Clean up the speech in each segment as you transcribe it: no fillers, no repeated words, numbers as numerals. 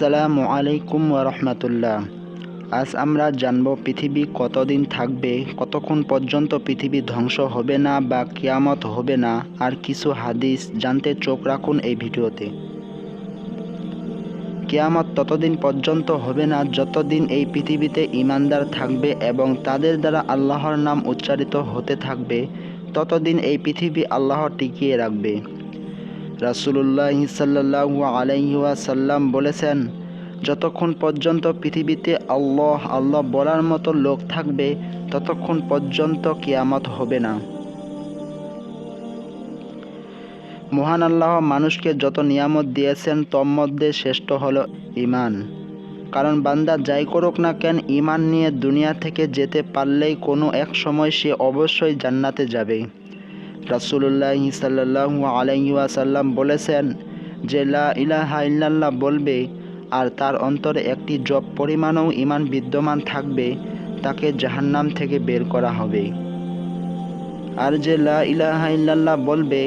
আসসালামু আলাইকুম ওয়া রাহমাতুল্লাহ। আজ আমরা জানব পৃথিবী কতদিন থাকবে, কতক্ষণ পর্যন্ত পৃথিবী ধ্বংস হবে না বা কিয়ামত হবে না, আর কিছু হাদিস জানতে চোখ রাখুন এই ভিডিওতে। কিয়ামত ততদিন পর্যন্ত হবে না যতদিন এই পৃথিবীতে ঈমানদার থাকবে এবং তাদের দ্বারা আল্লাহর নাম উচ্চারিত হতে থাকবে, ততদিন এই পৃথিবী আল্লাহ টিকিয়ে রাখবে। রাসূলুল্লাহ সাল্লাল্লাহু আলাইহি ওয়াসাল্লাম বলেছেন, যতক্ষণ পর্যন্ত পৃথিবীতে আল্লাহ আল্লাহ বলার মতো লোক থাকবে ততক্ষণ পর্যন্ত কিয়ামত হবে না। মহান আল্লাহ মানুষকে যত নিয়ামত দিয়েছেন তন্মধ্যে শ্রেষ্ঠ হলো ঈমান। কারণ বান্দা যাই করুক না কেন, ঈমান নিয়ে দুনিয়া থেকে যেতে পারলেই কোনো এক সময় সে অবশ্যই জান্নাতে যাবে। রাসূলুল্লাহ সাল্লাল্লাহু আলাইহি ওয়াসাল্লাম বলেছেন, যে লা ইলাহা ইল্লাল্লাহ বলবে আর তার অন্তরে একটি জব পরিমাণও ঈমান বিদ্যমান থাকবে, তাকে জাহান্নাম থেকে বের করা হবে। আর যে লা ইলাহা ইল্লাল্লাহ বলবে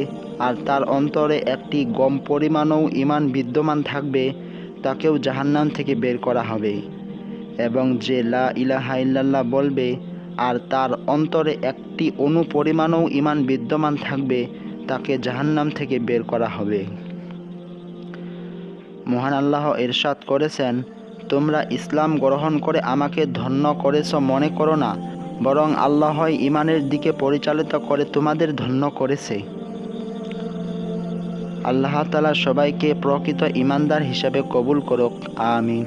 আর তার অন্তরে একটি গম পরিমাণও ঈমান বিদ্যমান থাকবে, তাকেও জাহান্নাম থেকে বের করা হবে। এবং যে লা ইলাহা ইল্লাল্লাহ বলবে আর তার অন্তরে একটি অণু পরিমাণও ঈমান বিদ্যমান থাকবে, তাকে জাহান্নাম থেকে বের করা হবে। মহান আল্লাহ ইরশাদ করেছেন, তোমরা ইসলাম গ্রহণ করে আমাকে ধন্য করেছ মনে করো না, বরং আল্লাহই ঈমানের দিকে পরিচালিত করে তোমাদের ধন্য করেছে। আল্লাহ তাআলা সবাইকে প্রকৃত ঈমানদার হিসেবে কবুল করুক, আমিন।